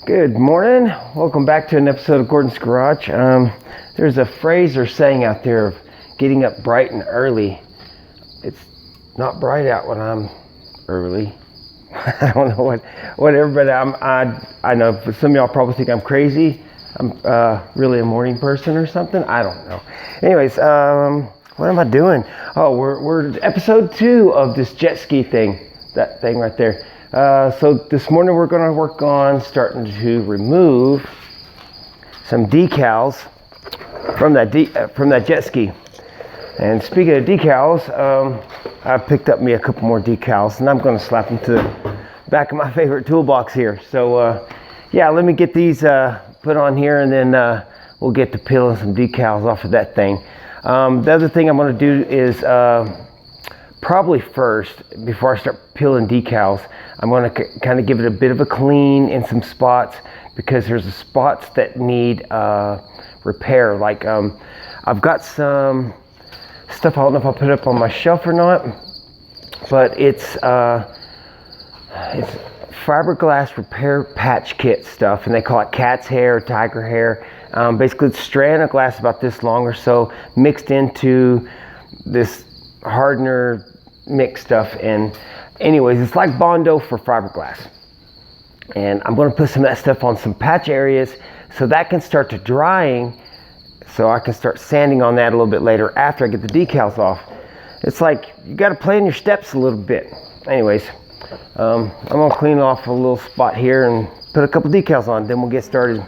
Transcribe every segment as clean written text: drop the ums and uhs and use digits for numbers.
Good morning. Welcome back to an episode of Gordon's Garage. There's a phrase or saying out there of getting up bright and early. It's not bright out when I'm early. I don't know what everybody. I know some of y'all probably think I'm crazy. I'm really a morning person or something. I don't know. Anyways, what am I doing? Oh, we're episode 2 of this jet ski thing. That thing right there. So this morning we're going to work on starting to remove some decals from that jet ski. And speaking of decals, I picked up me a couple more decals, and I'm going to slap them to the back of my favorite toolbox here. So yeah, let me get these put on here, and then we'll get to peeling some decals off of that thing. The other thing I'm going to do is probably first, before I start peeling decals, I'm going to kind of give it a bit of a clean in some spots, because there's spots that need repair. Like I've got some stuff, I don't know if I'll put it up on my shelf or not, but it's fiberglass repair patch kit stuff, and they call it cat's hair, tiger hair. Basically it's a strand of glass about this long or so mixed into this hardener mix stuff, and anyways, it's like Bondo for fiberglass. And I'm going to put some of that stuff on some patch areas so that can start to drying, so I can start sanding on that a little bit later after I get the decals off. It's like you got to plan your steps a little bit. Anyways, I'm going to clean off a little spot here and put a couple decals on, then we'll get started.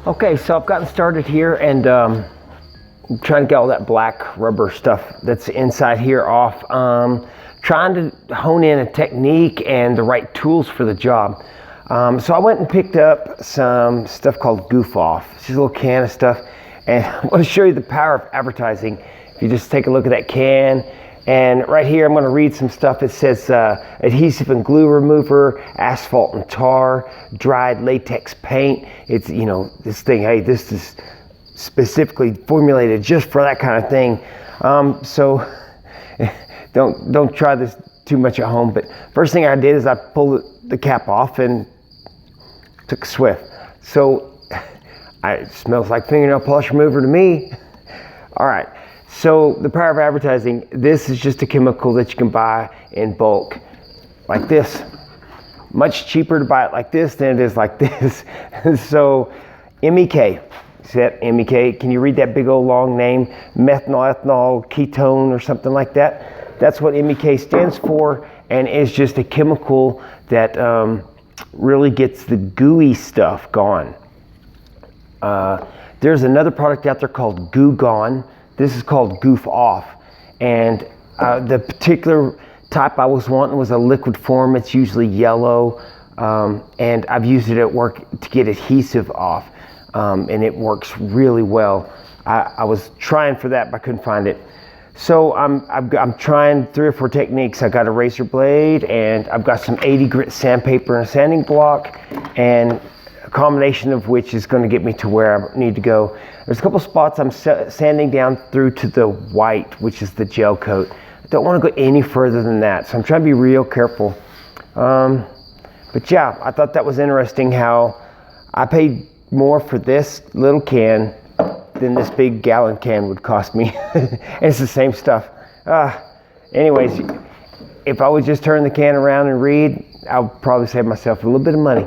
Okay, so I've gotten started here, and I'm trying to get all that black rubber stuff that's inside here off. Trying to hone in a technique and the right tools for the job. So I went and picked up some stuff called Goof Off. It's just a little can of stuff, and I want to show you the power of advertising. If you just take a look at that can, and right here I'm going to read some stuff. It says adhesive and glue remover, asphalt and tar, dried latex paint. It's, you know, this thing, hey, this is specifically formulated just for that kind of thing. So don't try this too much at home. But first thing I did is I pulled the cap off and took a swift. So it smells like fingernail polish remover to me. All right. So the power of advertising, this is just a chemical that you can buy in bulk like this. Much cheaper to buy it like this than it is like this. So MEK, see that MEK? Can you read that big old long name? Methanol, ethanol, ketone or something like that. That's what MEK stands for, and it's just a chemical that really gets the gooey stuff gone. There's another product out there called Goo Gone. This is called Goof Off, and the particular type I was wanting was a liquid form. It's usually yellow. and I've used it at work to get adhesive off, and it works really well. I was trying for that, but I couldn't find it. So I'm trying 3 or 4 techniques. I got a razor blade, and I've got some 80 grit sandpaper and a sanding block, and a combination of which is going to get me to where I need to go. There's a couple spots I'm sanding down through to the white, which is the gel coat. I don't want to go any further than that, so I'm trying to be real careful. But yeah, I thought that was interesting how I paid more for this little can than this big gallon can would cost me. And it's the same stuff. Anyways, if I would just turn the can around and read, I'll probably save myself a little bit of money.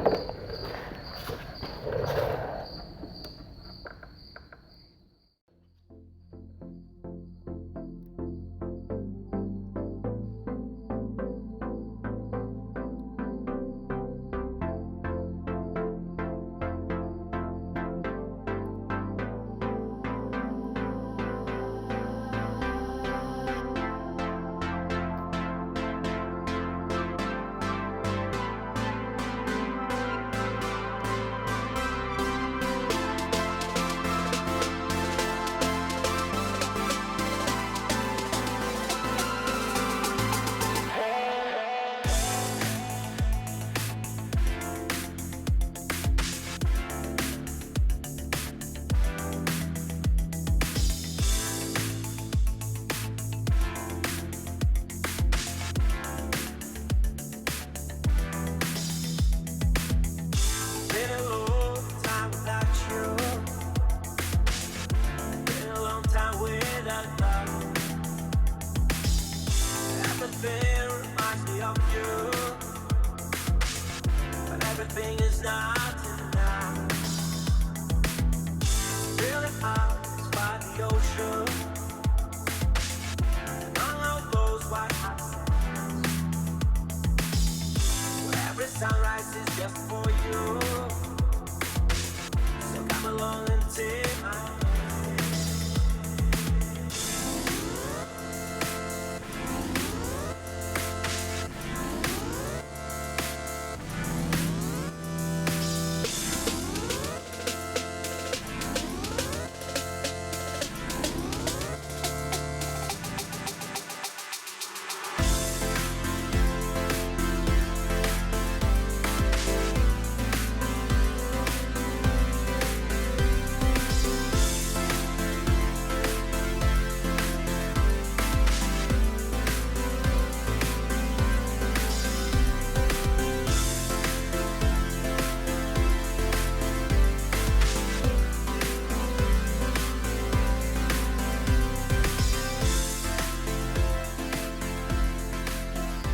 Everything is not enough. Feeling out by the ocean. Among all those white hot sands, where every sunrise is just for you. So come along and take my hand.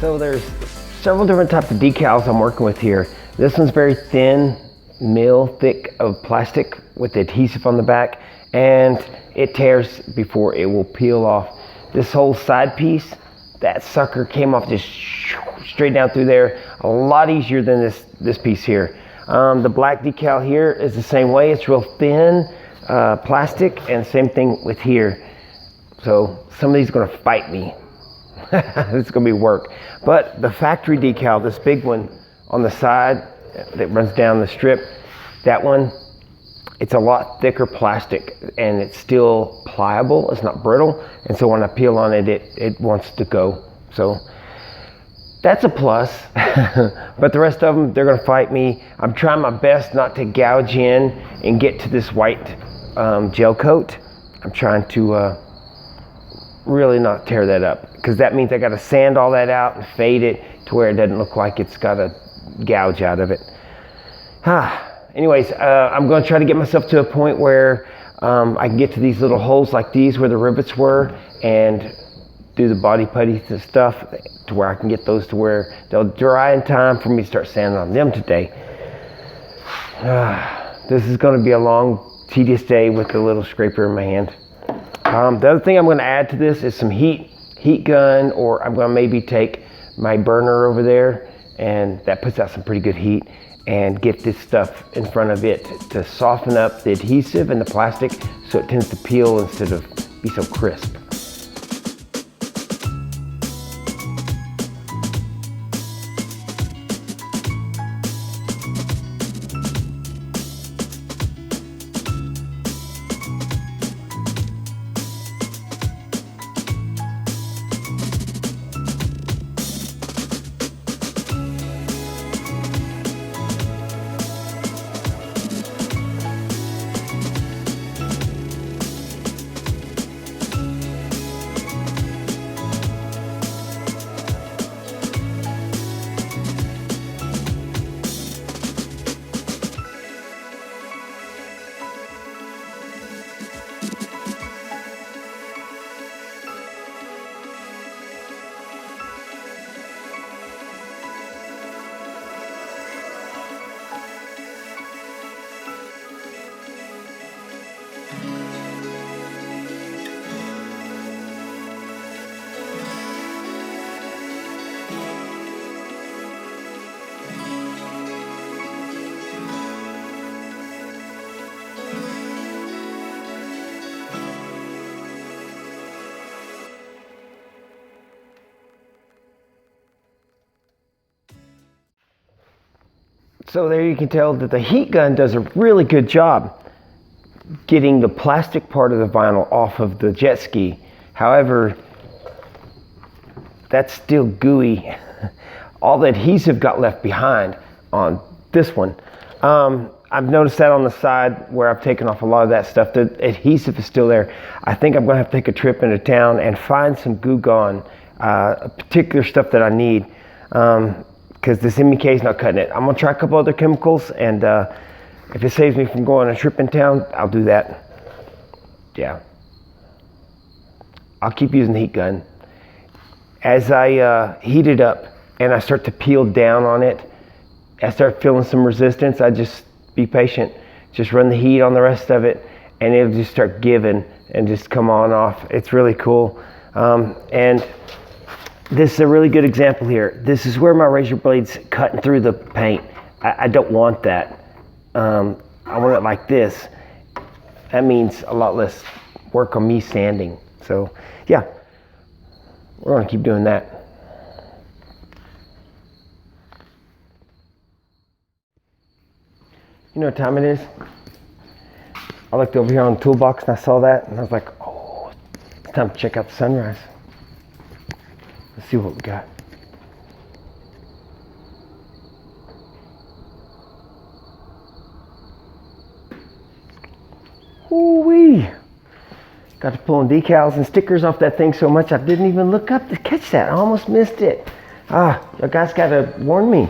So there's several different types of decals I'm working with here. This one's very thin, mil thick of plastic with adhesive on the back, and it tears before it will peel off. This whole side piece, that sucker came off just straight down through there, a lot easier than this piece here. The black decal here is the same way. It's real thin plastic, and same thing with here. So some of these are going to fight me. It's going to be work. But the factory decal, this big one on the side that runs down the strip, that one, it's a lot thicker plastic, and it's still pliable. It's not brittle, and so when I peel on it, it wants to go. So that's a plus. But the rest of them, they're going to fight me. I'm trying my best not to gouge in and get to this white gel coat. I'm trying to really not tear that up, because that means I got to sand all that out and fade it to where it doesn't look like it's got a gouge out of it. Anyways, I'm going to try to get myself to a point where I can get to these little holes like these where the rivets were, and do the body putty stuff to where I can get those to where they'll dry in time for me to start sanding on them today. This is going to be a long, tedious day with the little scraper in my hand. The other thing I'm going to add to this is some heat gun, or I'm going to maybe take my burner over there, and that puts out some pretty good heat, and get this stuff in front of it to soften up the adhesive and the plastic so it tends to peel instead of be so crisp. So there you can tell that the heat gun does a really good job getting the plastic part of the vinyl off of the jet ski. However, that's still gooey. All the adhesive got left behind on this one. I've noticed that on the side where I've taken off a lot of that stuff, the adhesive is still there. I think I'm gonna have to take a trip into town and find some Goo Gone, particular stuff that I need, because this MEK is not cutting it. I'm gonna try a couple other chemicals, and if it saves me from going on a trip in town, I'll do that. Yeah. I'll keep using the heat gun. As I heat it up and I start to peel down on it, I start feeling some resistance. I just be patient. Just run the heat on the rest of it, and it'll just start giving and just come on off. It's really cool. And this is a really good example here. This is where my razor blade's cutting through the paint. I don't want that. I want it like this. That means a lot less work on me sanding. So yeah, we're gonna keep doing that. You know what time it is? I looked over here on the toolbox and I saw that and I was like, oh, it's time to check out the sunrise. Let's see what we got. Ooh-wee. Got to pulling decals and stickers off that thing so much I didn't even look up to catch that. I almost missed it. You guys gotta warn me.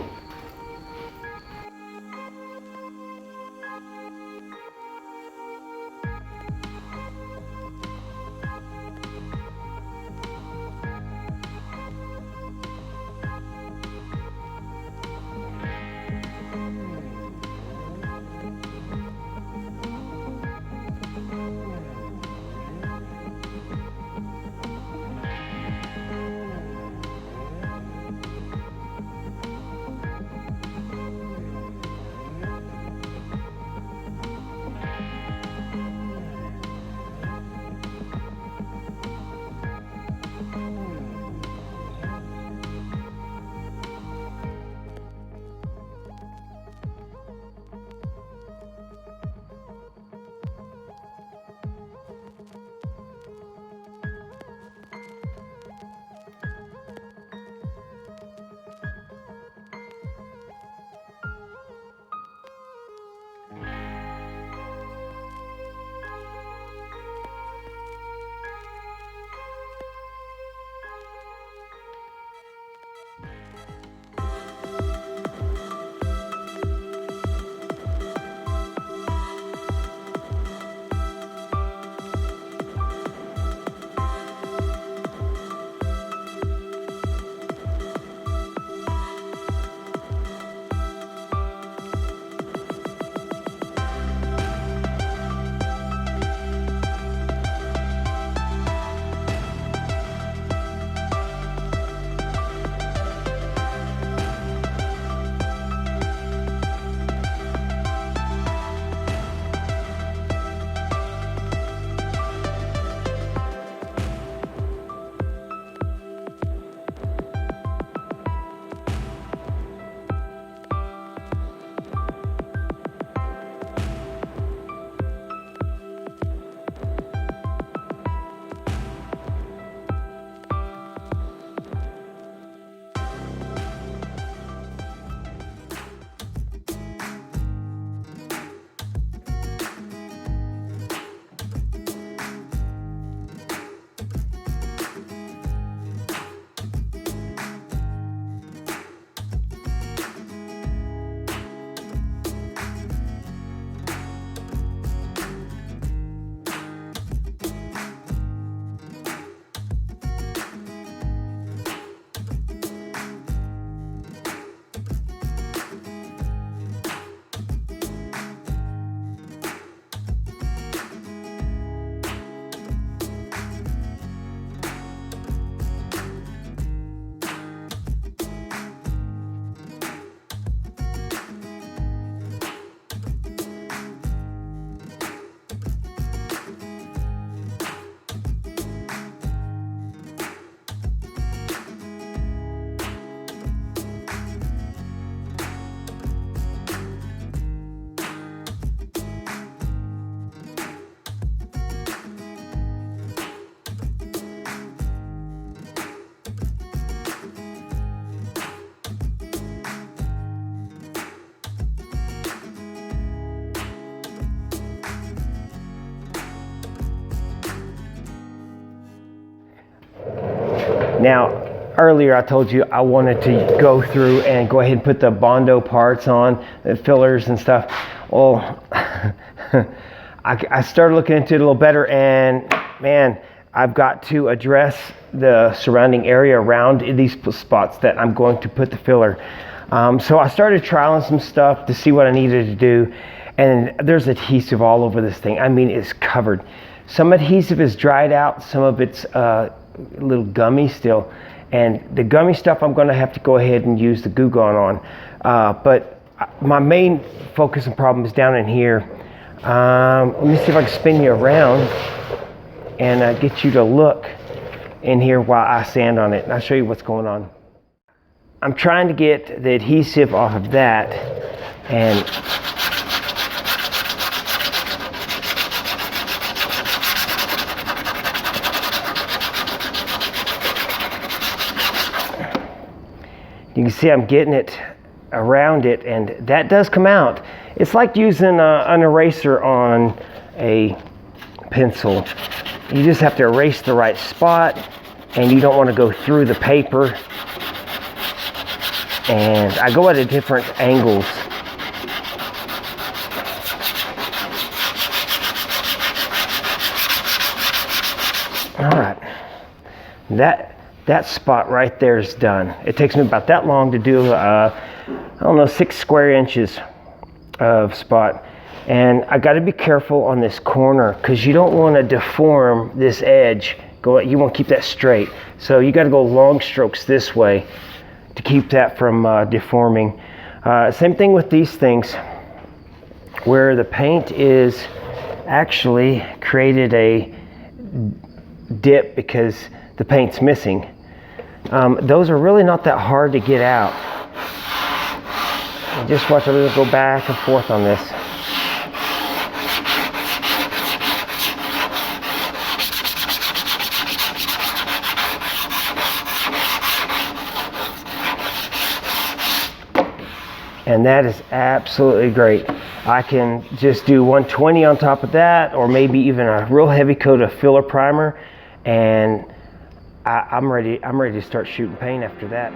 Now, earlier I told you I wanted to go through and go ahead and put the Bondo parts on, the fillers and stuff. Well, I started looking into it a little better, and man, I've got to address the surrounding area around these spots that I'm going to put the filler. So I started trialing some stuff to see what I needed to do, and there's adhesive all over this thing. I mean, it's covered. Some adhesive is dried out, some of it's a little gummy still, and the gummy stuff I'm going to have to go ahead and use the Goo Gone on. But my main focus and problem is down in here. Let me see if I can spin you around and get you to look in here while I sand on it, and I'll show you what's going on. I'm trying to get the adhesive off of that, and you can see I'm getting it around it, and that does come out. It's like using an eraser on a pencil. You just have to erase the right spot, and you don't want to go through the paper. And I go at different angles. All right, that spot right there is done. It takes me about that long to do, I don't know, 6 square inches of spot. And I got to be careful on this corner because you don't want to deform this edge. You want to keep that straight. So you got to go long strokes this way to keep that from deforming. Same thing with these things, where the paint is actually created a dip because the paint's missing. Those are really not that hard to get out. And just watch it go back and forth on this. And that is absolutely great. I can just do 120 on top of that, or maybe even a real heavy coat of filler primer, and I'm ready to start shooting paint after that.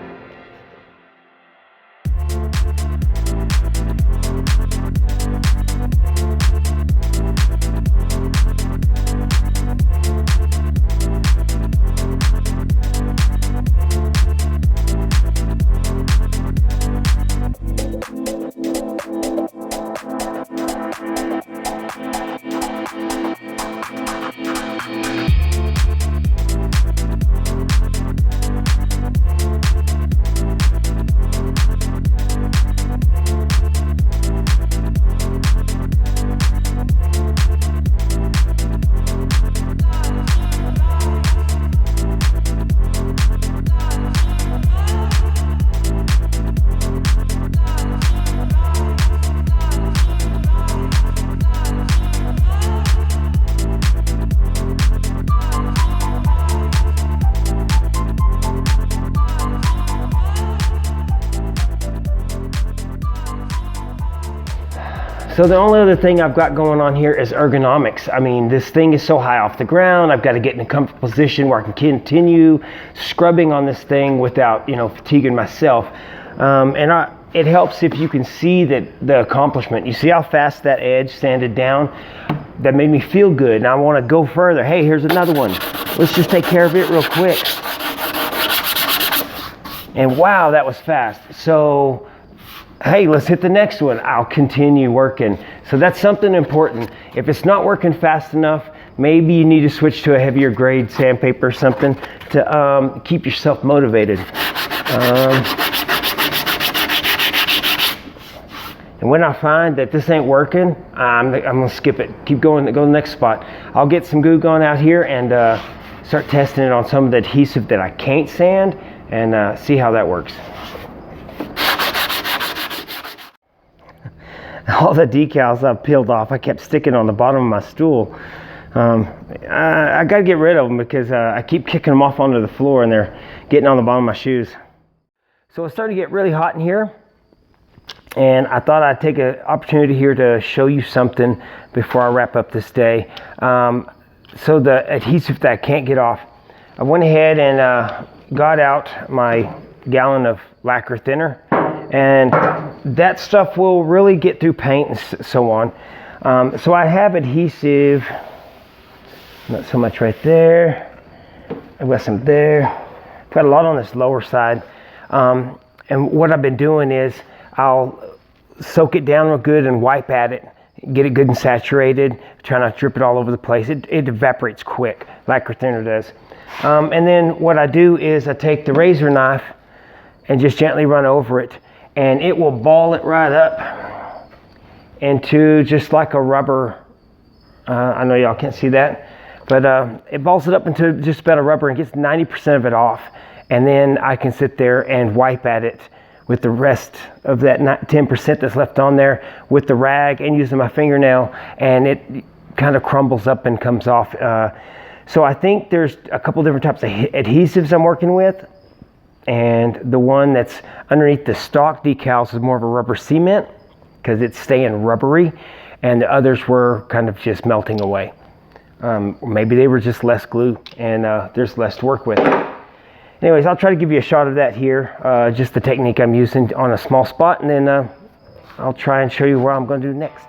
So the only other thing I've got going on here is ergonomics. I mean, this thing is so high off the ground. I've got to get in a comfortable position where I can continue scrubbing on this thing without, fatiguing myself. It helps if you can see the accomplishment. You see how fast that edge sanded down? That made me feel good, and I want to go further. Hey, here's another one. Let's just take care of it real quick. And wow, that was fast. So, hey, let's hit the next one. I'll continue working. So that's something important. If it's not working fast enough, maybe you need to switch to a heavier grade sandpaper or something to keep yourself motivated. And when I find that this ain't working, I'm gonna skip it. Keep going, go to the next spot. I'll get some Goo Gone out here and start testing it on some of the adhesive that I can't sand and see how that works. All the decals I've peeled off, I kept sticking on the bottom of my stool. I got to get rid of them because I keep kicking them off onto the floor and they're getting on the bottom of my shoes. So it's starting to get really hot in here, and I thought I'd take an opportunity here to show you something before I wrap up this day. So the adhesive that I can't get off, I went ahead and got out my gallon of lacquer thinner, and that stuff will really get through paint and so on. So I have adhesive, not so much right there. I've got some there. I've got a lot on this lower side. And what I've been doing is I'll soak it down real good and wipe at it, get it good and saturated, try not to drip it all over the place. It evaporates quick, lacquer thinner does. And then what I do is I take the razor knife and just gently run over it, and it will ball it right up into just like a rubber. I know y'all can't see that, but it balls it up into just about a rubber and gets 90% of it off. And then I can sit there and wipe at it with the rest of that 10% that's left on there with the rag and using my fingernail, and it kind of crumbles up and comes off. So I think there's a couple different types of adhesives I'm working with, and the one that's underneath the stock decals is more of a rubber cement because it's staying rubbery, and the others were kind of just melting away. Maybe they were just less glue and there's less to work with. Anyways, I'll try to give you a shot of that here, just the technique I'm using on a small spot, and then I'll try and show you what I'm going to do next.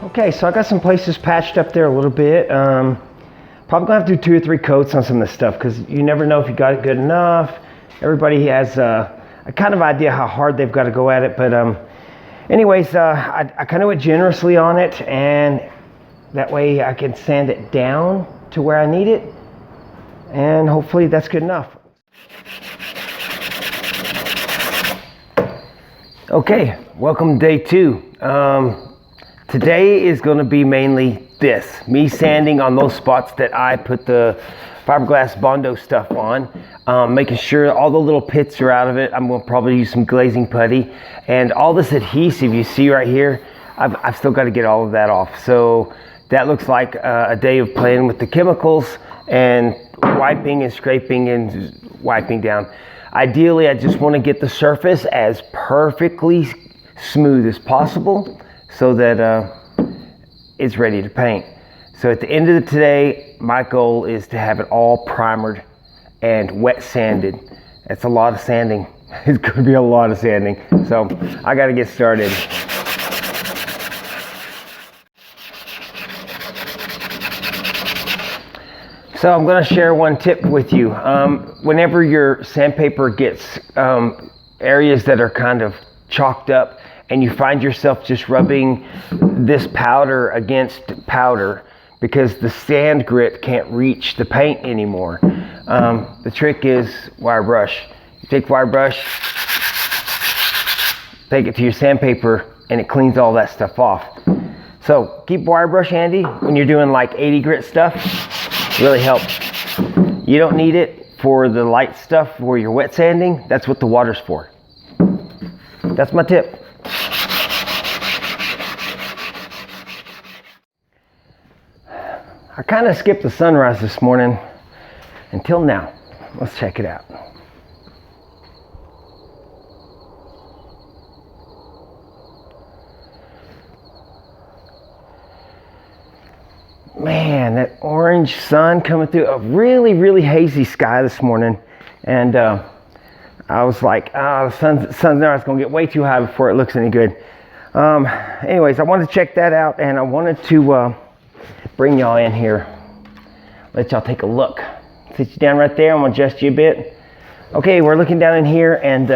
Okay, so I got some places patched up there a little bit. Probably gonna have to do 2 or 3 coats on some of this stuff because you never know if you got it good enough. Everybody has a kind of idea how hard they've got to go at it, but anyways, I kind of went generously on it, and that way I can sand it down to where I need it, and hopefully that's good enough. Okay, welcome to day 2. Today is going to be mainly this. Me sanding on those spots that I put the fiberglass Bondo stuff on, making sure all the little pits are out of it. I'm gonna probably use some glazing putty, and all this adhesive you see right here, I've still got to get all of that off. So that looks like a day of playing with the chemicals and wiping and scraping and wiping down. Ideally, I just want to get the surface as perfectly smooth as possible so that it's ready to paint. So at the end of the day, my goal is to have it all primered and wet sanded. That's a lot of sanding. It's going to be a lot of sanding. So I got to get started. So I'm going to share one tip with you. Whenever your sandpaper gets areas that are kind of chalked up and you find yourself just rubbing this powder against powder because the sand grit can't reach the paint anymore, the trick is wire brush. You take wire brush, take it to your sandpaper, and it cleans all that stuff off. So keep wire brush handy when you're doing like 80 grit stuff. Really helps. You don't need it for the light stuff where you're wet sanding. That's what the water's for. That's my tip. I kind of skipped the sunrise this morning until now. Let's check it out. Man, that orange sun coming through, a really, really hazy sky this morning. And I was like, the sun's now, it's gonna get way too high before it looks any good. Anyways, I wanted to check that out, and I wanted to bring y'all in here, let y'all take a look. Sit you down right there, I'm gonna adjust you a bit. Okay, we're looking down in here, and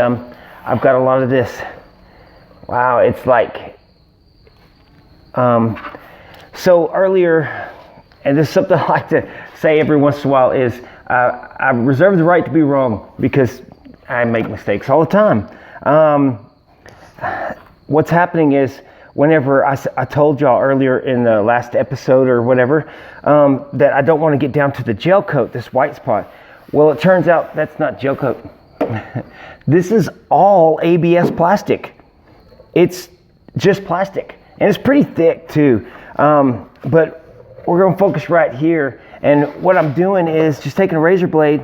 I've got a lot of this. Wow, it's like, so earlier, and this is something I like to say every once in a while, is I reserve the right to be wrong because I make mistakes all the time. What's happening is, whenever I told y'all earlier in the last episode or whatever, that I don't want to get down to the gel coat, this white spot. Well, it turns out that's not gel coat. This is all ABS plastic. It's just plastic, and it's pretty thick too. But we're going to focus right here, and what I'm doing is just taking a razor blade,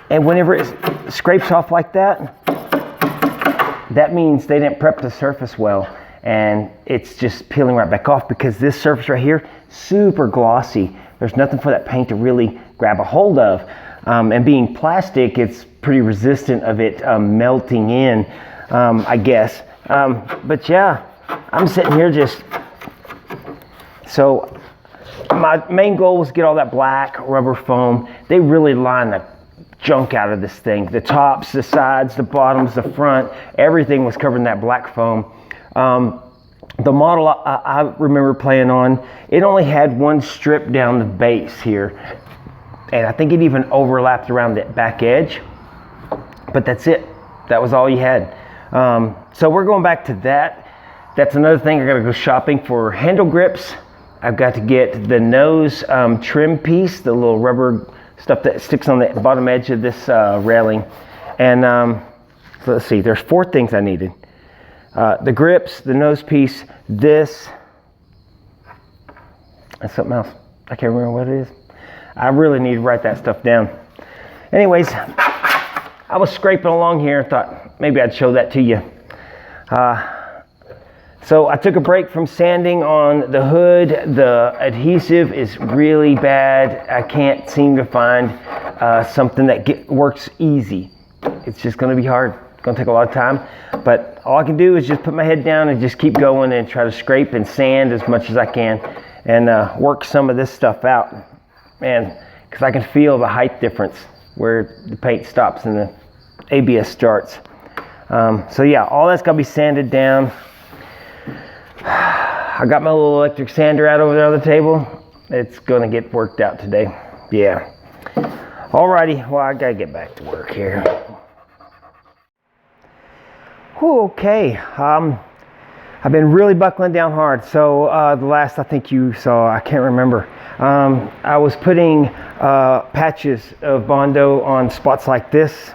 and whenever it scrapes off like that, that means they didn't prep the surface well, and it's just peeling right back off because this surface right here, super glossy. There's nothing for that paint to really grab a hold of, and being plastic, it's pretty resistant of it melting in, I guess. But yeah, I'm sitting here just, so my main goal was to get all that black rubber foam. They really line the junk out of this thing. The tops, the sides, the bottoms, the front, everything was covered in that black foam. The model I remember playing on, it only had one strip down the base here. And I think it even overlapped around the back edge. But that's it. That was all you had. So we're going back to that. That's another thing. I gotta go shopping for handle grips. I've got to get the nose trim piece, the little rubber stuff that sticks on the bottom edge of this railing. And so let's see, there's 4 things I needed. The grips, the nose piece, this, and something else. I can't remember what it is. I really need to write that stuff down. Anyways, I was scraping along here and thought maybe I'd show that to you. So I took a break from sanding on the hood. The adhesive is really bad. I can't seem to find something that works easy. It's just gonna be hard. It's gonna take a lot of time. But all I can do is just put my head down and just keep going and try to scrape and sand as much as I can and work some of this stuff out. Man, because I can feel the height difference where the paint stops and the ABS starts. So yeah, all that's gotta be sanded down. I got my little electric sander out over there on the table. It's gonna get worked out today. Yeah. Alrighty, well, I gotta get back to work here. Whew, okay. I've been really buckling down hard. So the last I think you saw, I can't remember, I was putting patches of Bondo on spots like this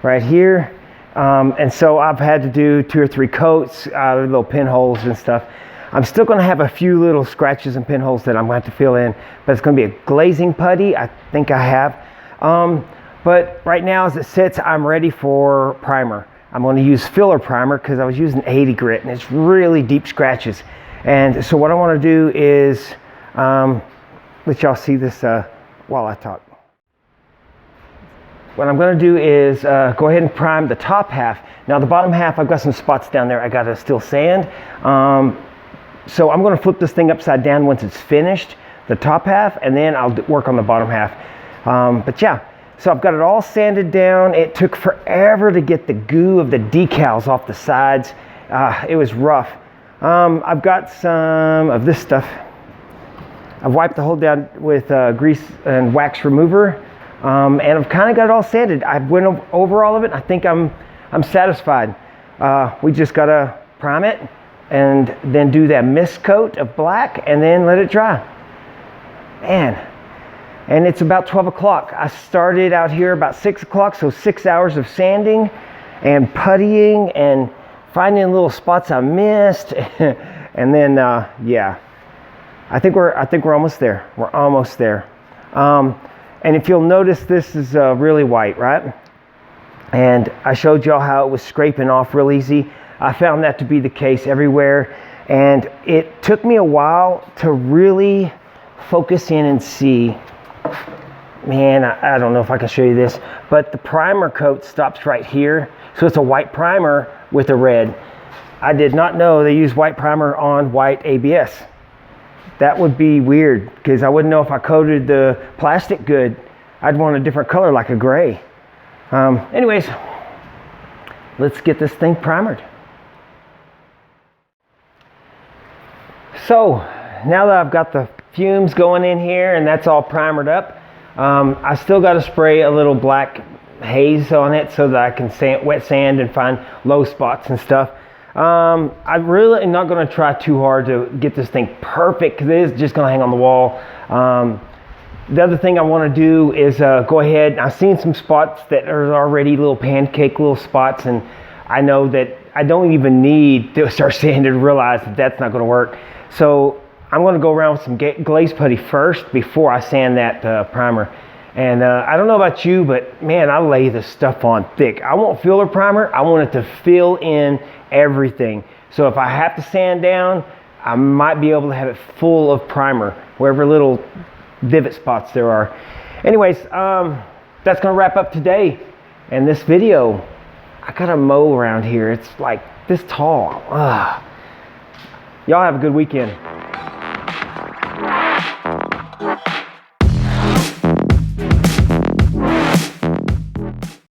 right here. And so I've had to do 2 or 3 coats, little pinholes and stuff. I'm still going to have a few little scratches and pinholes that I'm going to have to fill in, but it's going to be a glazing putty. I think I have. But right now as it sits, I'm ready for primer. I'm going to use filler primer because I was using 80 grit and it's really deep scratches. And so what I want to do is, let y'all see this while I talk. What I'm going to do is go ahead and prime the top half. Now the bottom half, I've got some spots down there I got to still sand. So I'm going to flip this thing upside down once it's finished, the top half, and then I'll work on the bottom half. But yeah, so I've got it all sanded down. It took forever to get the goo of the decals off the sides. It was rough. I've got some of this stuff. I've wiped the whole down with grease and wax remover. And I've kind of got it all sanded. I went over all of it. I think I'm satisfied. We just got to prime it and then do that mist coat of black and then let it dry. Man, and it's about 12 o'clock. I started out here about 6 o'clock, so 6 hours of sanding and puttying and finding little spots I missed. And then, yeah, I think we're almost there. We're almost there. And if you'll notice, this is really white, right? And I showed y'all how it was scraping off real easy. I found that to be the case everywhere. And it took me a while to really focus in and see. Man, I don't know if I can show you this, but the primer coat stops right here. So it's a white primer with a red. I did not know they use white primer on white ABS. That would be weird because I wouldn't know if I coated the plastic good. I'd want a different color like a gray. Anyways, let's get this thing primered. So now that I've got the fumes going in here and that's all primered up, I still got to spray a little black haze on it so that I can wet sand and find low spots and stuff. I'm really not going to try too hard to get this thing perfect because it is just going to hang on the wall. The other thing I want to do is go ahead. I've seen some spots that are already little pancake little spots, and I know that I don't even need to start sanding to realize that that's not going to work. So I'm going to go around with some glaze putty first before I sand that primer. And I don't know about you, but man, I lay this stuff on thick. I want filler primer. I want it to fill in everything. So if I have to sand down, I might be able to have it full of primer, wherever little divot spots there are. Anyways, that's gonna wrap up today. And this video, I gotta mow around here. It's like this tall. Y'all have a good weekend.